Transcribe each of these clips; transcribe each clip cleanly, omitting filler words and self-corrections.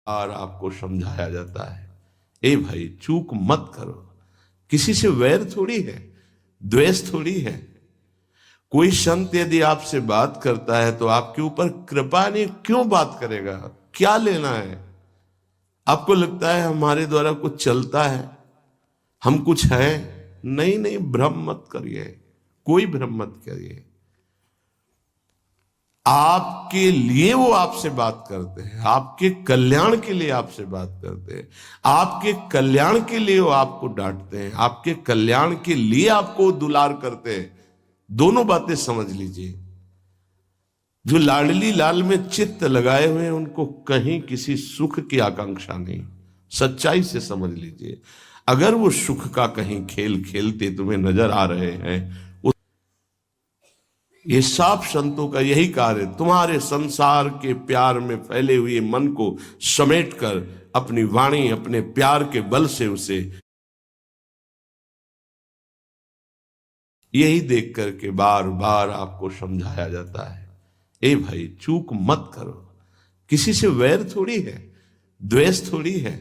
और आपको समझाया जाता है, ए भाई चूक मत करो। किसी से वैर थोड़ी है, द्वेष थोड़ी है। कोई संत यदि आपसे बात करता है तो आपके ऊपर कृपा नहीं, क्यों बात करेगा? क्या लेना है? आपको लगता है हमारे द्वारा कुछ चलता है, हम कुछ हैं? नहीं नहीं, भ्रम मत करिए, कोई भ्रम मत करिए। आपके लिए वो आपसे बात करते हैं, आपके कल्याण के लिए आपसे बात करते हैं, आपके कल्याण के लिए वो आपको डांटते हैं, आपके कल्याण के लिए आपको दुलार करते हैं। दोनों बातें समझ लीजिए। जो लाडली लाल में चित्त लगाए हुए हैं उनको कहीं किसी सुख की आकांक्षा नहीं। सच्चाई से समझ लीजिए। अगर वो सुख का कहीं खेल खेलते तुम्हें नजर आ रहे हैं, ये साफ संतों का यही कार्य, तुम्हारे संसार के प्यार में फैले हुए मन को समेटकर अपनी वाणी, अपने प्यार के बल से उसे, यही देख करके बार बार आपको समझाया जाता है, ए भाई चूक मत करो। किसी से वैर थोड़ी है, द्वेष थोड़ी है।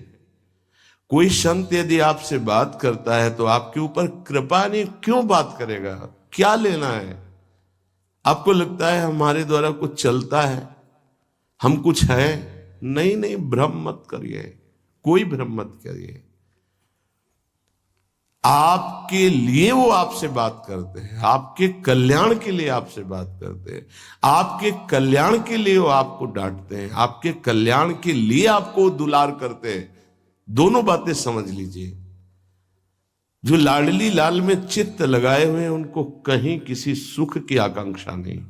कोई संत यदि आपसे बात करता है तो आपके ऊपर कृपा नहीं, क्यों बात करेगा? क्या लेना है? आपको लगता है हमारे द्वारा कुछ चलता है, हम कुछ हैं? नहीं नहीं, भ्रम मत करिए, कोई भ्रम मत करिए। आपके लिए वो आपसे बात करते हैं, आपके कल्याण के लिए आपसे बात करते हैं, आपके कल्याण के लिए वो आपको डांटते हैं, आपके कल्याण के लिए आपको दुलार करते हैं। दोनों बातें समझ लीजिए। जो लाडली लाल में चित्त लगाए हुए हैं उनको कहीं किसी सुख की आकांक्षा नहीं।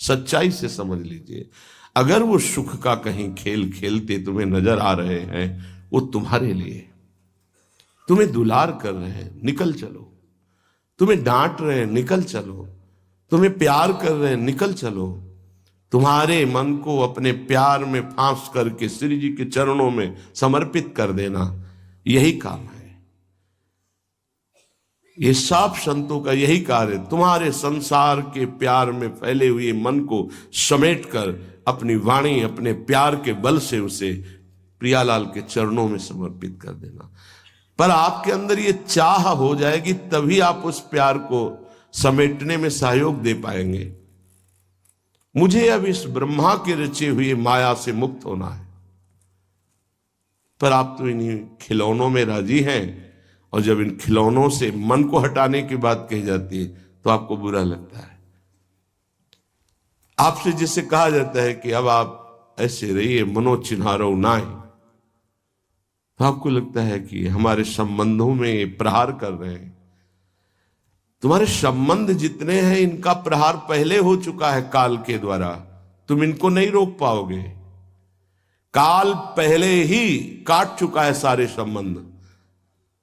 सच्चाई से समझ लीजिए। अगर वो सुख का कहीं खेल खेलते तुम्हें नजर आ रहे हैं, वो तुम्हारे लिए, तुम्हें दुलार कर रहे हैं, निकल चलो। तुम्हें डांट रहे हैं, निकल चलो। तुम्हें प्यार कर रहे हैं, निकल चलो। तुम्हारे मन को अपने प्यार में फांस करके श्री जी के चरणों में समर्पित कर देना, यही काम है। ये साफ संतों का यही कार्य, तुम्हारे संसार के प्यार में फैले हुए मन को समेटकर अपनी वाणी, अपने प्यार के बल से उसे प्रियालाल के चरणों में समर्पित कर देना। पर आपके अंदर ये चाह हो जाएगी तभी आप उस प्यार को समेटने में सहयोग दे पाएंगे। मुझे अब इस ब्रह्मा के रचे हुए माया से मुक्त होना है। पर आप तो इन्हीं खिलौनों में राजी हैं, और जब इन खिलौनों से मन को हटाने की बात कही जाती है तो आपको बुरा लगता है। आपसे जिसे कहा जाता है कि अब आप ऐसे रहिए, मनो चिन्हारो नाय, तो आपको लगता है कि हमारे संबंधों में प्रहार कर रहे हैं। तुम्हारे संबंध जितने हैं इनका प्रहार पहले हो चुका है काल के द्वारा, तुम इनको नहीं रोक पाओगे। काल पहले ही काट चुका है सारे संबंध।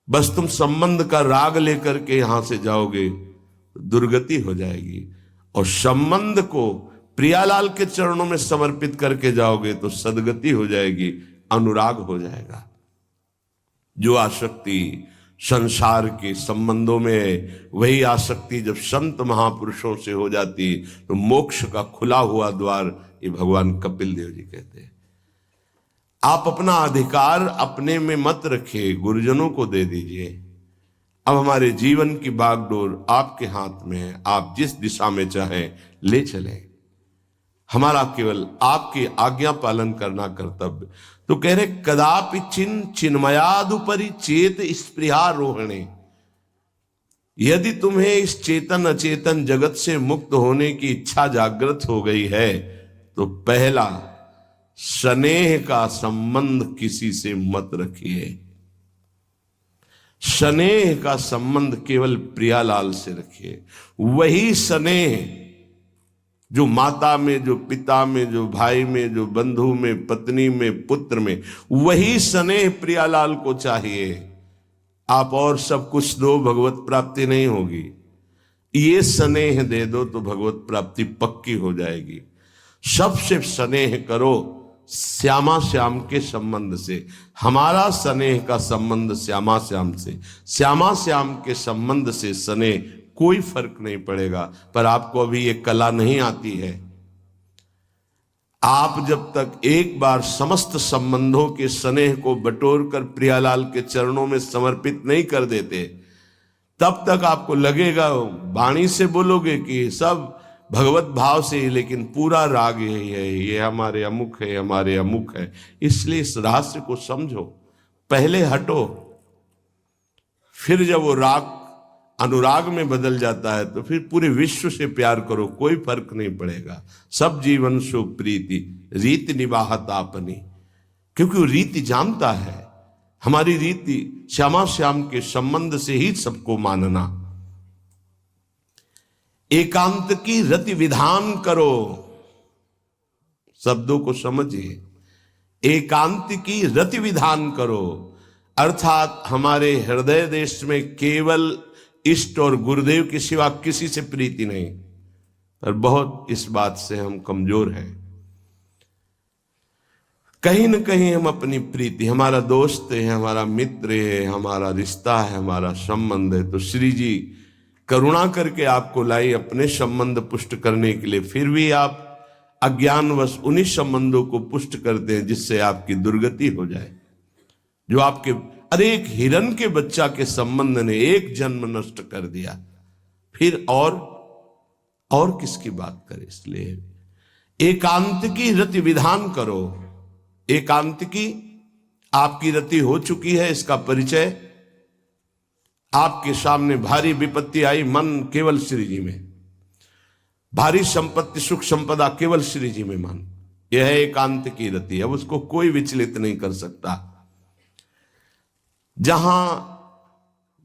बस तुम संबंध का राग लेकर के यहां से जाओगे, दुर्गति हो जाएगी। और संबंध को प्रियालाल के चरणों में समर्पित करके जाओगे तो सदगति हो जाएगी, अनुराग हो जाएगा। जो आसक्ति संसार के संबंधों में, वही आसक्ति जब संत महापुरुषों से हो जाती तो मोक्ष का खुला हुआ द्वार, ये भगवान कपिल देव जी कहते हैं। आप अपना अधिकार अपने में मत रखिए, गुरुजनों को दे दीजिए। अब हमारे जीवन की बागडोर आपके हाथ में है, आप जिस दिशा में चाहें ले चलें। हमारा केवल आपकी आज्ञा पालन करना कर्तव्य। तो कह रहे कदापि चिन्मयादुपरि चेत स्पृहा रोहणे। यदि तुम्हें इस चेतन अचेतन जगत से मुक्त होने की इच्छा जागृत हो गई है तो पहला, स्नेह का संबंध किसी से मत रखिए। स्नेह का संबंध केवल प्रियालाल से रखिए। वही स्नेह जो माता में, जो पिता में, जो भाई में, जो बंधु में, पत्नी में, पुत्र में, वही स्नेह प्रियालाल को चाहिए। आप और सब कुछ दो, भगवत प्राप्ति नहीं होगी। ये स्नेह दे दो तो भगवत प्राप्ति पक्की हो जाएगी। सबसे स्नेह करो श्यामा श्याम के संबंध से। हमारा स्नेह का संबंध श्यामा श्याम से, श्यामा श्याम के संबंध से स्नेह कोई फर्क नहीं पड़ेगा। पर आपको अभी ये कला नहीं आती है। आप जब तक एक बार समस्त संबंधों के स्नेह को बटोर कर प्रियालाल के चरणों में समर्पित नहीं कर देते, तब तक आपको लगेगा, वाणी से बोलोगे कि सब भगवत भाव से, लेकिन पूरा राग यही है, ये हमारे अमुक है, हमारे अमुक है। इसलिए इस रहस्य को समझो, पहले हटो, फिर जब वो राग अनुराग में बदल जाता है तो फिर पूरे विश्व से प्यार करो, कोई फर्क नहीं पड़ेगा। सब जीवन सो प्रीति रीत निवाहत आपनी, क्योंकि वो रीति जानता है, हमारी रीति श्यामा श्याम के संबंध से ही सबको मानना। एकांत की रति विधान करो, शब्दों को समझिए, एकांत की रति विधान करो, अर्थात हमारे हृदय देश में केवल इष्ट और गुरुदेव के सिवा किसी से प्रीति नहीं। और बहुत इस बात से हम कमजोर हैं। कहीं न कहीं हम अपनी प्रीति, हमारा दोस्त है, हमारा मित्र है, हमारा रिश्ता है, हमारा संबंध है, तो श्री जी करुणा करके आपको लाई अपने संबंध पुष्ट करने के लिए, फिर भी आप अज्ञानवश उन्हीं संबंधों को पुष्ट करते हैं जिससे आपकी दुर्गति हो जाए। जो आपके, अरे एक हिरण के बच्चा के संबंध ने एक जन्म नष्ट कर दिया, फिर और किसकी बात करें। इसलिए एकांत की रति विधान करो। एकांत की आपकी रति हो चुकी है, इसका परिचय, आपके सामने भारी विपत्ति आई, मन केवल श्री जी में, भारी संपत्ति सुख संपदा केवल श्री जी में मन, यह है एकांत की रति। अब उसको कोई विचलित नहीं कर सकता। जहां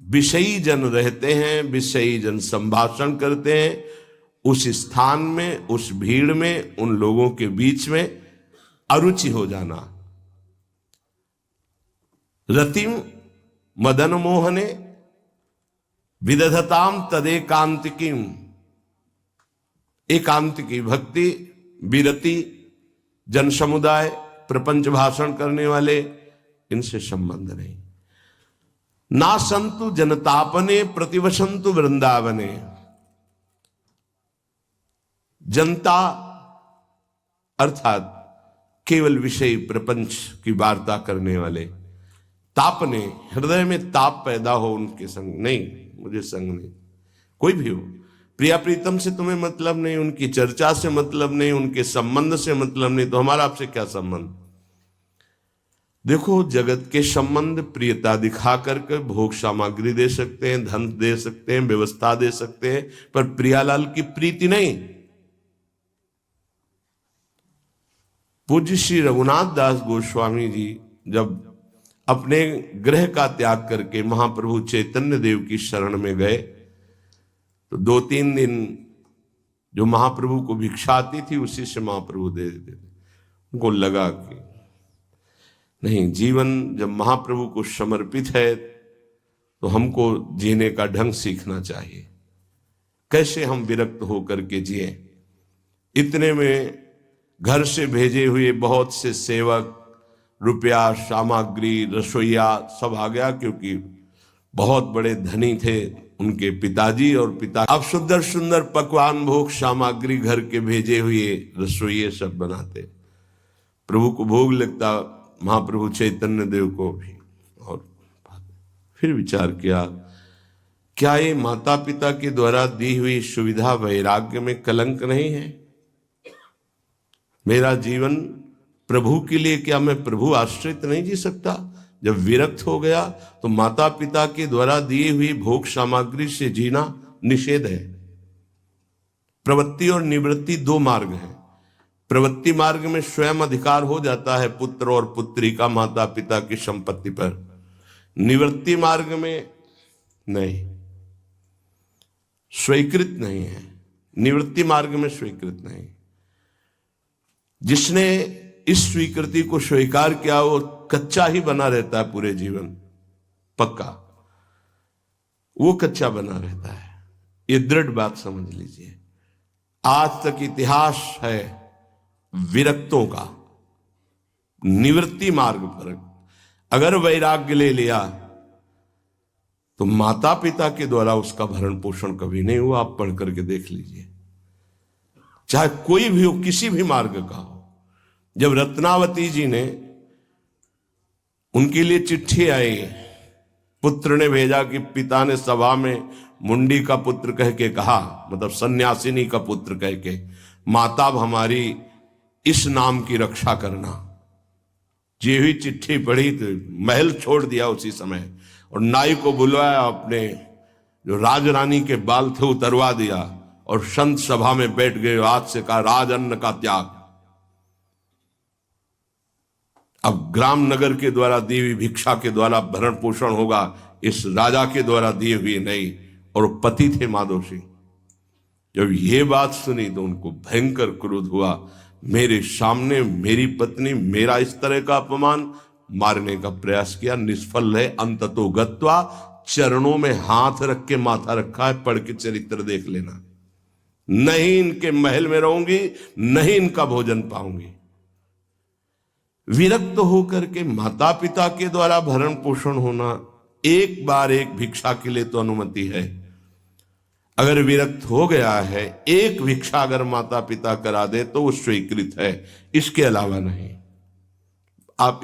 विषयी जन रहते हैं, विषयी जन संभाषण करते हैं, उस स्थान में, उस भीड़ में, उन लोगों के बीच में अरुचि हो जाना। रतिम मदन मोहने विदधताम तदेकांतिकीम, एकांत की भक्ति, विरति, जन समुदाय, प्रपंच भाषण करने वाले, इनसे संबंध नहीं। ना संतु जनतापने प्रतिवसंतु वृंदावने, जनता अर्थात केवल विषय प्रपंच की वार्ता करने वाले, तापने, हृदय में ताप पैदा हो उनके संग नहीं, मुझे संग नहीं, कोई भी हो, प्रिया प्रीतम से तुम्हें मतलब नहीं, उनकी चर्चा से मतलब नहीं, उनके संबंध से मतलब नहीं, तो हमारा आपसे क्या संबंध। देखो, जगत के संबंध प्रियता दिखा करके भोग सामग्री दे सकते हैं, धन दे सकते हैं, व्यवस्था दे सकते हैं, पर प्रियालाल की प्रीति नहीं। पूज्य श्री रघुनाथ दास गोस्वामी जी जब अपने गृह का त्याग करके महाप्रभु चैतन्य देव की शरण में गए, तो 2-3 दिन जो महाप्रभु को भिक्षा आती थी उसी से महाप्रभु दे देते थे। उनको लगा कि नहीं, जीवन जब महाप्रभु को समर्पित है तो हमको जीने का ढंग सीखना चाहिए, कैसे हम विरक्त होकर के जिए। इतने में घर से भेजे हुए बहुत से सेवक, रुपया, सामग्री, रसोईया सब आ गया, क्योंकि बहुत बड़े धनी थे उनके पिताजी, और पिता अब सुंदर सुंदर पकवान भोग सामग्री घर के भेजे हुए रसोइये सब बनाते, प्रभु को भोग लगता, महाप्रभु चैतन्य देव को भी। और फिर विचार किया, क्या ये माता पिता के द्वारा दी हुई सुविधा वैराग्य में कलंक नहीं है? मेरा जीवन प्रभु के लिए, क्या मैं प्रभु आश्रित नहीं जी सकता? जब विरक्त हो गया तो माता पिता के द्वारा दी हुई भोग सामग्री से जीना निषेध है। प्रवृत्ति और निवृत्ति 2 मार्ग हैं। प्रवृत्ति मार्ग में स्वयं अधिकार हो जाता है पुत्र और पुत्री का माता पिता की संपत्ति पर, निवृत्ति मार्ग में नहीं, स्वीकृत नहीं है। निवृत्ति मार्ग में स्वीकृत नहीं। जिसने इस स्वीकृति को स्वीकार किया वो कच्चा ही बना रहता है पूरे जीवन, पक्का वो कच्चा बना रहता है। ये दृढ़ बात समझ लीजिए। आज तक इतिहास है विरक्तों का। निवृत्ति मार्ग पर अगर वैराग्य ले लिया तो माता पिता के द्वारा उसका भरण पोषण कभी नहीं हुआ। आप पढ़ करके देख लीजिए, चाहे कोई भी हो, किसी भी मार्ग का हो। जब रत्नावती जी ने, उनके लिए चिट्ठी आई, पुत्र ने भेजा कि पिता ने सभा में मुंडी का पुत्र कह के कहा, मतलब सन्यासिनी का पुत्र कह के, माता अब हमारी इस नाम की रक्षा करना। जी हुई चिट्ठी पढ़ी तो महल छोड़ दिया उसी समय, और नाई को बुलवाया, अपने जो राजरानी के बाल थे उतरवा दिया, और संत सभा में बैठ गए। आज से कहा राजअन्न का त्याग। अब ग्राम नगर के द्वारा दी हुई भिक्षा के द्वारा भरण पोषण होगा, इस राजा के द्वारा दिए हुए नहीं। और पति थे माधव सिंह। जब ये बात सुनी तो उनको भयंकर क्रोध हुआ। मेरे सामने मेरी पत्नी, मेरा इस तरह का अपमान, मारने का प्रयास किया, निष्फल है। अंततो गत्वा, चरणों में हाथ रख के माथा रखा है, पढ़ के चरित्र देख लेना। नहीं इनके महल में रहूंगी, नहीं इनका भोजन पाऊंगी। विरक्त होकर के माता पिता के द्वारा भरण पोषण होना, एक बार एक भिक्षा के लिए तो अनुमति है। अगर विरक्त हो गया है, एक भिक्षा अगर माता पिता करा दे तो वो स्वीकृत है, इसके अलावा नहीं। आप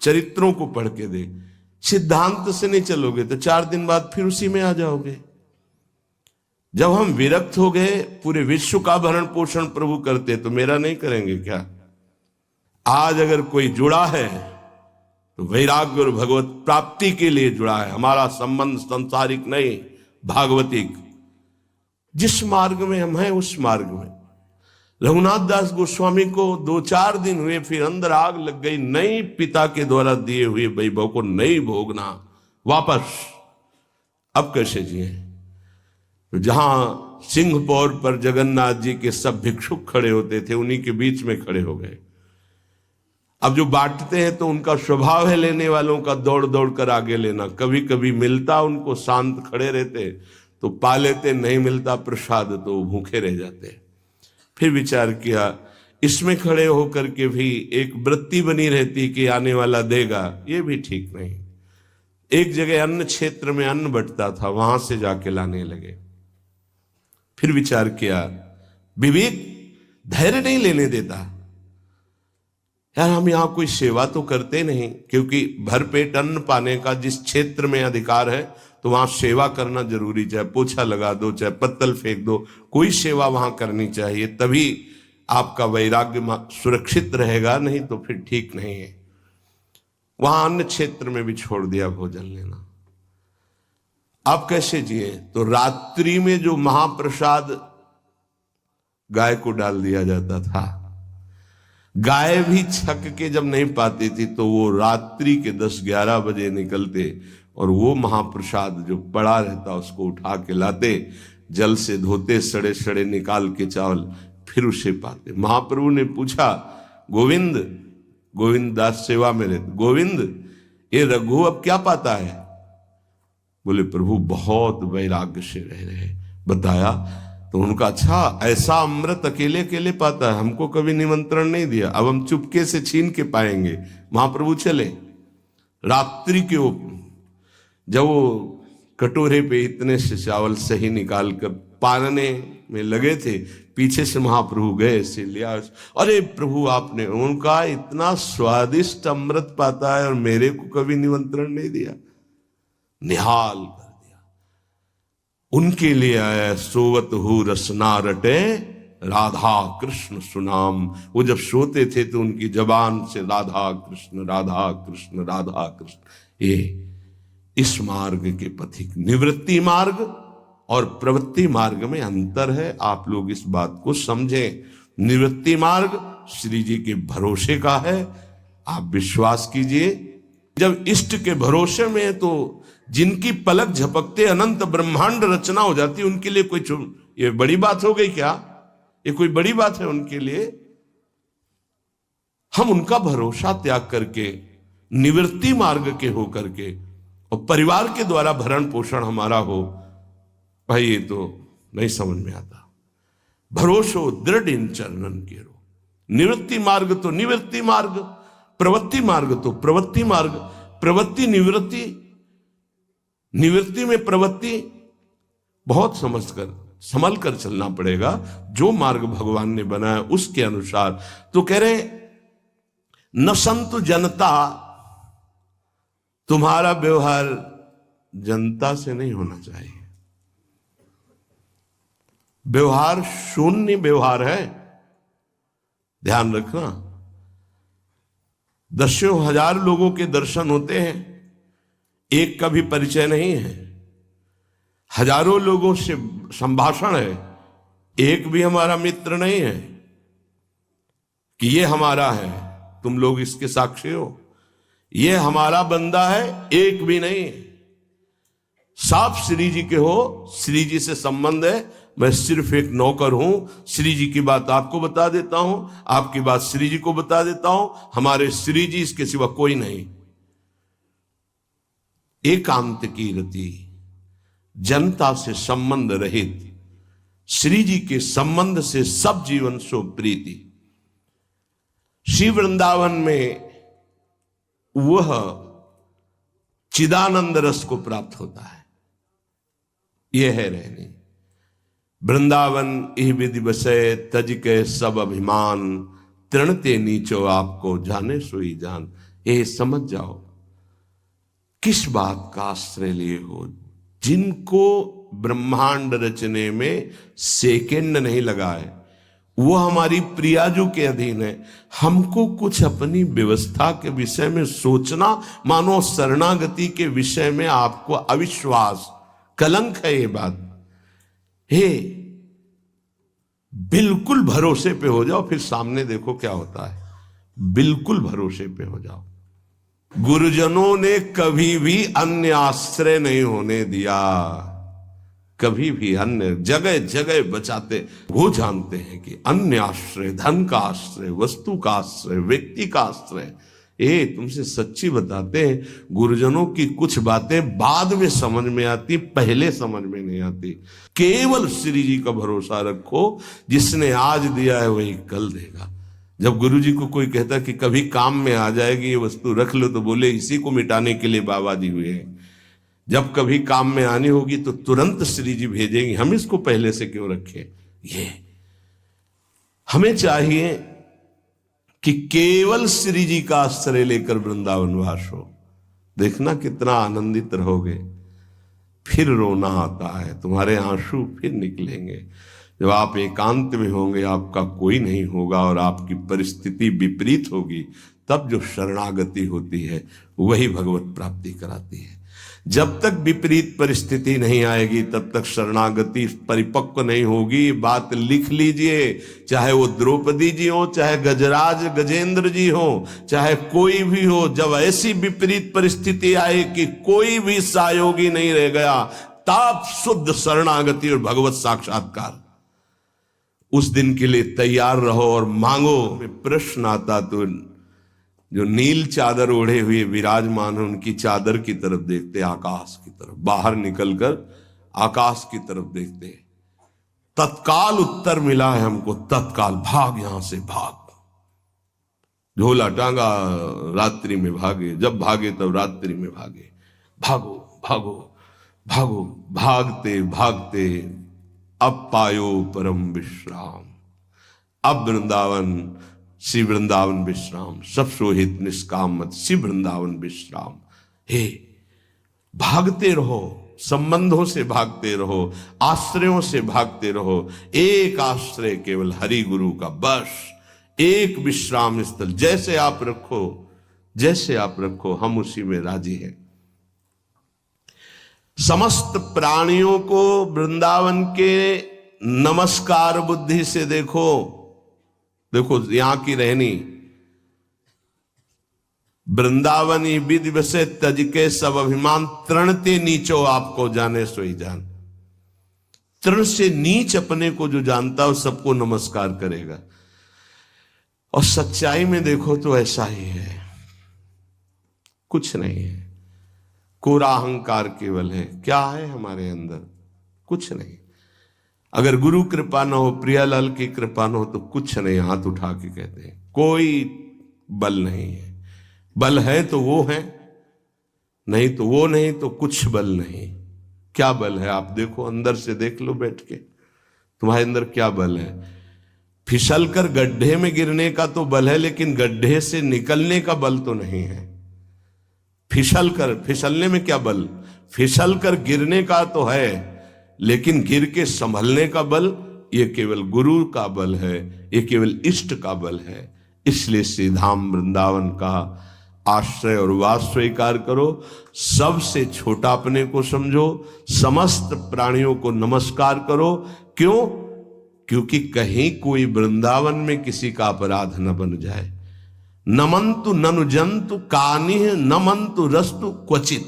चरित्रों को पढ़ के दे, सिद्धांत से नहीं चलोगे तो 4 दिन बाद फिर उसी में आ जाओगे। जब हम विरक्त हो गए, पूरे विश्व का भरण पोषण प्रभु करते, तो मेरा नहीं करेंगे क्या? आज अगर कोई जुड़ा है तो वैराग्य और भगवत प्राप्ति के लिए जुड़ा है। हमारा संबंध संसारिक नहीं, भागवतिक। जिस मार्ग में हम हैं उस मार्ग में। रघुनाथ दास गोस्वामी को 2-4 दिन हुए, फिर अंदर आग लग गई। नहीं, पिता के द्वारा दिए हुए वैभव को नहीं भोगना, वापस। अब कैसे जिए? तो जहां सिंहपौर पर जगन्नाथ जी के सब भिक्षुक खड़े होते थे, उन्हीं के बीच में खड़े हो गए। अब जो बांटते हैं तो उनका स्वभाव है लेने वालों का दौड़ दौड़ कर आगे लेना। कभी कभी मिलता, उनको शांत खड़े रहते तो पा लेते, नहीं मिलता प्रसाद तो भूखे रह जाते। फिर विचार किया, इसमें खड़े होकर के भी एक वृत्ति बनी रहती कि आने वाला देगा, ये भी ठीक नहीं। एक जगह अन्न क्षेत्र में अन्न बंटता था, वहां से जाके लाने लगे। फिर विचार किया, विवेक धैर्य नहीं लेने देता। यार हम यहां कोई सेवा तो करते नहीं, क्योंकि भरपेट अन्न पाने का जिस क्षेत्र में अधिकार है तो वहां सेवा करना जरूरी। चाहे पोछा लगा दो, चाहे पत्तल फेंक दो, कोई सेवा वहां करनी चाहिए, तभी आपका वैराग्य सुरक्षित रहेगा, नहीं तो फिर ठीक नहीं है। वहां अन्य क्षेत्र में भी छोड़ दिया भोजन लेना। आप कैसे जिए? तो रात्रि में जो महाप्रसाद गाय को डाल दिया जाता था, गाय भी छक के जब नहीं पाती थी तो वो रात्रि के 10-11 बजे निकलते और वो महाप्रसाद जो पड़ा रहता उसको उठा के लाते, जल से धोते, सड़े सड़े निकाल के चावल, फिर उसे पाते। महाप्रभु ने पूछा, गोविंद, गोविंद दास सेवा में रहते, गोविंद ये रघु अब क्या पाता है? बोले प्रभु बहुत वैराग्य से रह रहे। बताया तो उनका, अच्छा ऐसा अमृत अकेले अकेले पाता है, हमको कभी निमंत्रण नहीं दिया, अब हम चुपके से छीन के पाएंगे। महाप्रभु चले रात्रि के जब वो कटोरे पे इतने से चावल सही निकाल कर पानने में लगे थे, पीछे से महाप्रभु गए, से लिया। अरे प्रभु आपने, उनका इतना स्वादिष्ट अमृत पाता है और मेरे को कभी निमंत्रण नहीं दिया, निहाल कर दिया। उनके लिए आया, सोवत हु रसना रटे राधा कृष्ण सुनाम। वो जब सोते थे तो उनकी जबान से राधा कृष्ण राधा कृष्ण राधा कृष्ण। ये इस मार्ग के पथिक। निवृत्ति मार्ग और प्रवृत्ति मार्ग में अंतर है, आप लोग इस बात को समझें। निवृत्ति मार्ग श्री जी के भरोसे का है, आप विश्वास कीजिए। जब इष्ट के भरोसे में है तो जिनकी पलक झपकते अनंत ब्रह्मांड रचना हो जाती, उनके लिए कोई ये बड़ी बात हो गई क्या? ये कोई बड़ी बात है उनके लिए? हम उनका भरोसा त्याग करके निवृत्ति मार्ग के हो करके और परिवार के द्वारा भरण पोषण हमारा हो, भाई ये तो नहीं समझ में आता। भरोसो दृढ़ इन चरणन के रो। निवृत्ति मार्ग तो निवृत्ति मार्ग, प्रवृत्ति मार्ग तो प्रवृत्ति मार्ग। प्रवृत्ति निवृत्ति, निवृत्ति में प्रवृत्ति, बहुत समझकर संभल कर चलना पड़ेगा। जो मार्ग भगवान ने बनाया उसके अनुसार। तो कह रहे न संतु जनता, तुम्हारा व्यवहार जनता से नहीं होना चाहिए। व्यवहार शून्य व्यवहार है, ध्यान रखना। दसियों हजार लोगों के दर्शन होते हैं, एक का भी परिचय नहीं है। हजारों लोगों से संभाषण है, एक भी हमारा मित्र नहीं है कि ये हमारा है, तुम लोग इसके साक्षी हो, ये हमारा बंदा है, एक भी नहीं। साफ श्री जी के हो, श्री जी से संबंध है, मैं सिर्फ एक नौकर हूं, श्री जी की बात आपको बता देता हूं, आपकी बात श्री जी को बता देता हूं, हमारे श्री जी इसके सिवा कोई नहीं। एकांत की रति, जनता से संबंध रहित, श्री जी के संबंध से सब जीवन सो प्रीति। श्री वृंदावन में वह चिदानंद रस को प्राप्त होता है। यह है रहनी। वृंदावन इह विधि बसे, तज के सब अभिमान, तृणते नीचो आपको जाने सोई जान। ये समझ जाओ किस बात का आश्रय लिए हो। जिनको ब्रह्मांड रचने में सेकेंड नहीं लगा है, वो हमारी प्रियाजू के अधीन है। हमको कुछ अपनी व्यवस्था के विषय में सोचना, मानो शरणागति के विषय में आपको अविश्वास, कलंक है ये बात। हे, बिल्कुल भरोसे पे हो जाओ, फिर सामने देखो क्या होता है। बिल्कुल भरोसे पे हो जाओ। गुरुजनों ने कभी भी अन्य आश्रय नहीं होने दिया, कभी भी अन्य जगह जगह बचाते। वो जानते हैं कि अन्य आश्रय, धन का आश्रय, वस्तु का आश्रय, व्यक्ति का आश्रय, ये तुमसे सच्ची बताते हैं, गुरुजनों की कुछ बातें बाद में समझ में आती, पहले समझ में नहीं आती। केवल श्री जी का भरोसा रखो, जिसने आज दिया है वही कल देगा। जब गुरु जी को कोई कहता कि कभी काम में आ जाएगी ये वस्तु, रख लो, तो बोले इसी को मिटाने के लिए बाबा जी हुए हैं। जब कभी काम में आनी होगी तो तुरंत श्री जी भेजेंगे, हम इसको पहले से क्यों रखें। ये हमें चाहिए कि केवल श्री जी का आश्रय लेकर वृंदावन वास हो। देखना कितना आनंदित रहोगे। फिर रोना आता है, तुम्हारे आंसू फिर निकलेंगे। जब आप एकांत में होंगे, आपका कोई नहीं होगा और आपकी परिस्थिति विपरीत होगी, तब जो शरणागति होती है वही भगवत प्राप्ति कराती है। जब तक विपरीत परिस्थिति नहीं आएगी तब तक शरणागति परिपक्व नहीं होगी। बात लिख लीजिए, चाहे वो द्रौपदी जी हो, चाहे गजराज गजेंद्र जी हो, चाहे कोई भी हो, जब ऐसी विपरीत परिस्थिति आए कि कोई भी सहयोगी नहीं रह गया, तब शुद्ध शरणागति और भगवत साक्षात्कार। उस दिन के लिए तैयार रहो और मांगो। प्रश्न आता तो जो नील चादर ओढ़े हुए विराजमान है, उनकी चादर की तरफ देखते, आकाश की तरफ, बाहर निकलकर आकाश की तरफ देखते। तत्काल उत्तर मिला है हमको, तत्काल भाग, यहां से भाग। झोला टांगा, रात्रि में भागे, जब भागे तब रात्रि में भागे। भागो भागो भागो, भागते भागते अब पायो परम विश्राम। अब वृंदावन, श्री वृंदावन विश्राम, सब सोहित निष्काम मत, श्री वृंदावन विश्राम। हे, भागते रहो, संबंधों से भागते रहो, आश्रयों से भागते रहो। एक आश्रय केवल हरि गुरु का, बस एक विश्राम स्थल। जैसे आप रखो, जैसे आप रखो, हम उसी में राजी हैं। समस्त प्राणियों को वृंदावन के नमस्कार बुद्धि से देखो। देखो यहां की रहनी, वृंदावनी विधि बसे, तज के सब अभिमान, तृणते नीचो आपको जाने सोई जान। तृण से नीच अपने को जो जानता है सबको नमस्कार करेगा। और सच्चाई में देखो तो ऐसा ही है, कुछ नहीं है। कोरा अहंकार केवल है। क्या है हमारे अंदर? कुछ नहीं। अगर गुरु कृपा न हो, प्रियालाल की कृपा न हो, तो कुछ नहीं। हाथ उठा के कहते हैं कोई बल नहीं है। बल है तो वो है, नहीं तो वो नहीं, तो कुछ बल नहीं। क्या बल है? आप देखो, अंदर से देख लो बैठ के, तुम्हारे अंदर क्या बल है। फिसल कर गड्ढे में गिरने का तो बल है, लेकिन गड्ढे से निकलने का बल तो नहीं है। फिसलने में क्या बल? फिसल कर गिरने का तो है, लेकिन गिर के संभलने का बल ये केवल गुरु का बल है, ये केवल इष्ट का बल है। इसलिए श्री धाम वृंदावन का आश्रय और वास स्वीकार करो। सबसे छोटा अपने को समझो, समस्त प्राणियों को नमस्कार करो। क्यों? क्योंकि कहीं कोई वृंदावन में किसी का अपराध न बन जाए। नमंतु ननु जंतु कानिह नमंतु रस्तु क्वचित।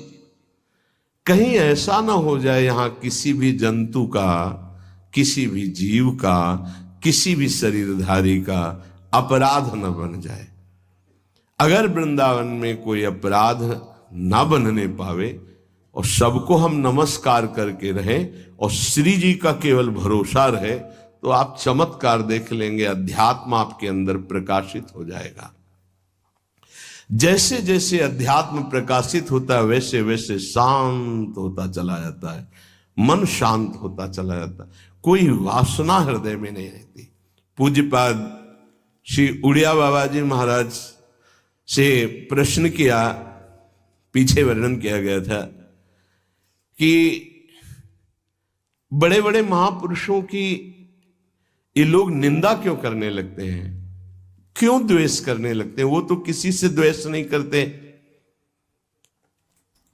कहीं ऐसा ना हो जाए यहां किसी भी जंतु का, किसी भी जीव का, किसी भी शरीरधारी का अपराध न बन जाए। अगर वृंदावन में कोई अपराध ना बनने पावे और सबको हम नमस्कार करके रहें और श्री जी का केवल भरोसा रहे, तो आप चमत्कार देख लेंगे। अध्यात्म आपके अंदर प्रकाशित हो जाएगा। जैसे जैसे अध्यात्म प्रकाशित होता है, वैसे वैसे शांत होता चला जाता है, मन शांत होता चला जाता है, कोई वासना हृदय में नहीं रहती। पूज्यपाद श्री उड़िया बाबा जी महाराज से प्रश्न किया, पीछे वर्णन किया गया था कि बड़े बड़े महापुरुषों की ये लोग निंदा क्यों करने लगते हैं, क्यों द्वेष करने लगते हैं? वो तो किसी से द्वेष नहीं करते।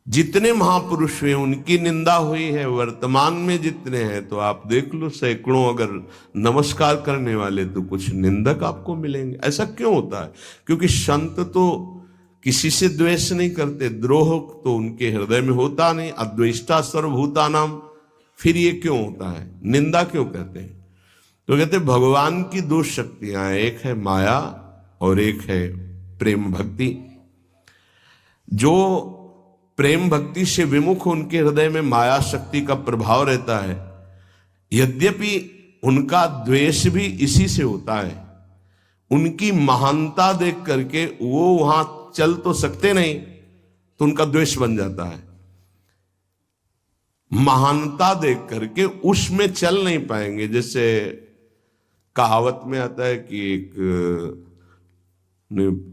जितने महापुरुष हुए उनकी निंदा हुई है, वर्तमान में जितने हैं तो आप देख लो सैकड़ों अगर नमस्कार करने वाले तो कुछ निंदक आपको मिलेंगे। ऐसा क्यों होता है? क्योंकि संत तो किसी से द्वेष नहीं करते, द्रोह तो उनके हृदय में होता नहीं। अद्वेष्टा सर्वभूतानाम, फिर ये क्यों होता है? निंदा क्यों करते हैं? तो कहते भगवान की दो शक्तियां हैं, एक है माया और एक है प्रेम भक्ति। जो प्रेम भक्ति से विमुख उनके हृदय में माया शक्ति का प्रभाव रहता है। यद्यपि उनका द्वेष भी इसी से होता है। उनकी महानता देख करके वो वहां चल तो सकते नहीं, तो उनका द्वेष बन जाता है। महानता देख करके उसमें चल नहीं पाएंगे। जैसे कहावत में आता है कि एक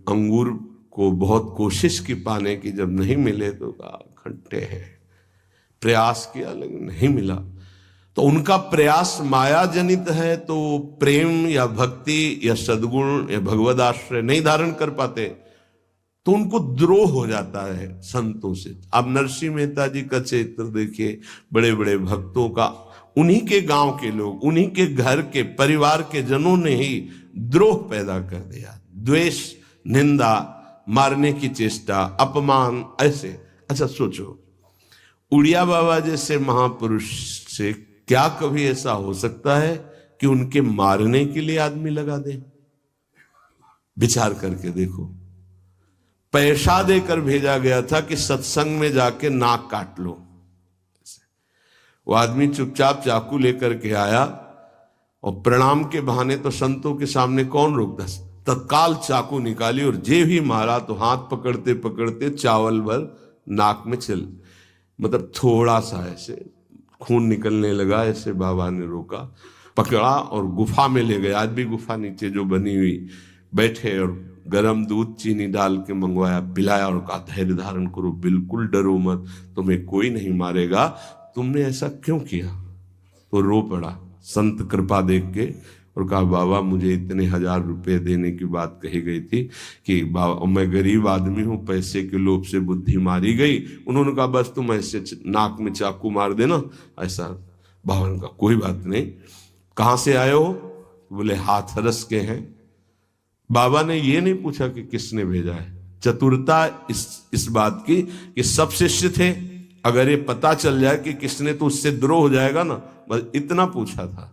अंगूर को बहुत कोशिश की पाने की, जब नहीं मिले तो कहा खट्टे हैं, प्रयास किया लेकिन नहीं मिला। तो उनका प्रयास माया जनित है, तो प्रेम या भक्ति या सद्गुण या भगवद आश्रय नहीं धारण कर पाते, तो उनको द्रोह हो जाता है संतों से। अब नरसिंह मेहता जी का चरित्र देखिए, बड़े बड़े भक्तों का, उन्हीं के गांव के लोग, उन्हीं के घर के परिवार के जनों ने ही द्रोह पैदा कर दिया। द्वेष, निंदा, मारने की चेष्टा, अपमान, ऐसे। अच्छा सोचो, उड़िया बाबा जैसे महापुरुष से क्या कभी ऐसा हो सकता है कि उनके मारने के लिए आदमी लगा दे? विचार करके देखो। पैसा देकर भेजा गया था कि सत्संग में जाके नाक काट लो। वो आदमी चुपचाप चाकू लेकर के आया और प्रणाम के बहाने तो संतों के सामने कौन रोकता, तत्काल चाकू निकाली और जे भी मारा तो हाथ पकड़ते पकड़ते चावल भर नाक में चल, मतलब थोड़ा सा ऐसे खून निकलने लगा। ऐसे बाबा ने रोका, पकड़ा और गुफा में ले गए। आज भी गुफा नीचे जो बनी हुई, बैठे और गरम दूध चीनी डाल के मंगवाया, पिलाया और कहा धैर्य धारण करो, बिल्कुल डरो मत, तुम्हें कोई नहीं मारेगा, तुमने ऐसा क्यों किया? तो रो पड़ा संत कृपा देख के और कहा बाबा मुझे इतने 1000 रुपए देने की बात कही गई थी कि बाबा मैं गरीब आदमी हूं, पैसे के लोभ से बुद्धि मारी गई। उन्होंने कहा बस तुम ऐसे नाक में चाकू मार देना। ऐसा बाबा ने कहा कोई बात नहीं। कहां से आए हो? बोले हाथरस के हैं। बाबा ने ये नहीं पूछा कि किसने भेजा है। चतुरता इस बात की कि सब शिष्य थे, अगर ये पता चल जाए कि किसने, तो उससे द्रोह हो जाएगा ना, बस इतना पूछा था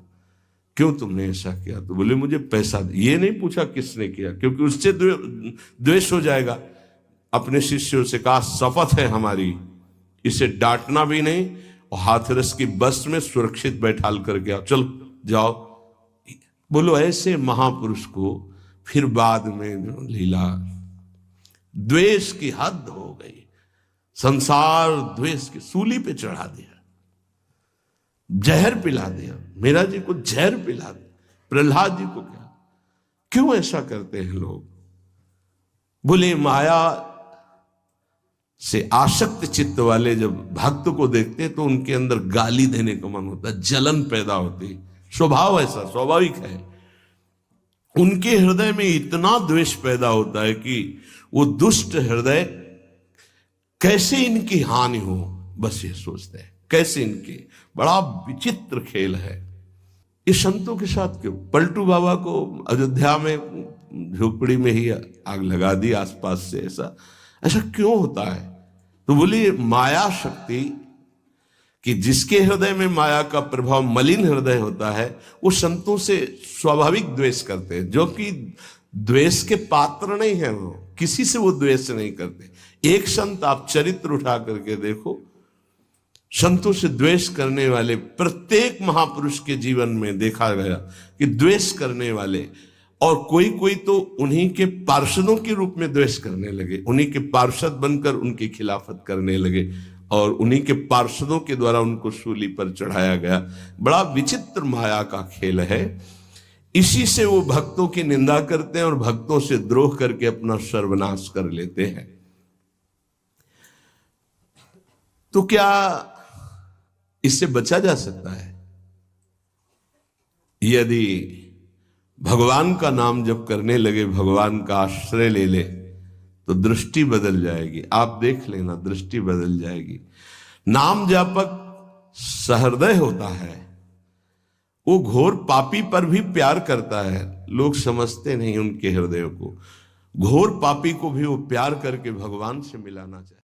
क्यों तुमने ऐसा किया? तो बोले मुझे पैसा दे। ये नहीं पूछा किसने किया, क्योंकि उससे द्वेष हो जाएगा। अपने शिष्यों से कहा शपथ है हमारी, इसे डांटना भी नहीं और हाथरस की बस में सुरक्षित बैठाल करके आओ, चलो जाओ। बोलो ऐसे महापुरुष को फिर बाद में लीला, द्वेष की हद हो गई, संसार द्वेष की सूली पे चढ़ा दिया, जहर पिला दिया। मेरा जी को जहर पिला दिया, प्रहलाद जी को क्या, क्यों ऐसा करते हैं लोग? बोले माया से आसक्त चित्त वाले जब भक्त को देखते हैं तो उनके अंदर गाली देने का मन होता है, जलन पैदा होती है। स्वभाव ऐसा स्वाभाविक है। उनके हृदय में इतना द्वेष पैदा होता है कि वो दुष्ट हृदय कैसे इनकी हानि हो, बस ये सोचते हैं कैसे इनकी। बड़ा विचित्र खेल है ये संतों के साथ। क्यों? पलटू बाबा को अयोध्या में झोपड़ी में ही आग लगा दी आसपास से। ऐसा ऐसा क्यों होता है? तो बोलिए माया शक्ति कि जिसके हृदय में माया का प्रभाव, मलिन हृदय होता है, वो संतों से स्वाभाविक द्वेष करते हैं, जो कि द्वेष के पात्र नहीं है। वो किसी से वो द्वेष नहीं करते। एक संत आप चरित्र उठा करके देखो, संतों से द्वेष करने वाले प्रत्येक महापुरुष के जीवन में देखा गया कि द्वेष करने वाले, और कोई कोई तो उन्हीं के पार्षदों के रूप में द्वेष करने लगे, उन्हीं के पार्षद बनकर उनकी खिलाफत करने लगे और उन्हीं के पार्षदों के द्वारा उनको सूली पर चढ़ाया गया। बड़ा विचित्र माया का खेल है। इसी से वो भक्तों की निंदा करते हैं और भक्तों से द्रोह करके अपना सर्वनाश कर लेते हैं। तो क्या इससे बचा जा सकता है? यदि भगवान का नाम जप करने लगे, भगवान का आश्रय ले ले, तो दृष्टि बदल जाएगी। आप देख लेना, दृष्टि बदल जाएगी। नाम जापक सहृदय होता है, वो घोर पापी पर भी प्यार करता है। लोग समझते नहीं उनके हृदय को। घोर पापी को भी वो प्यार करके भगवान से मिलाना चाहते।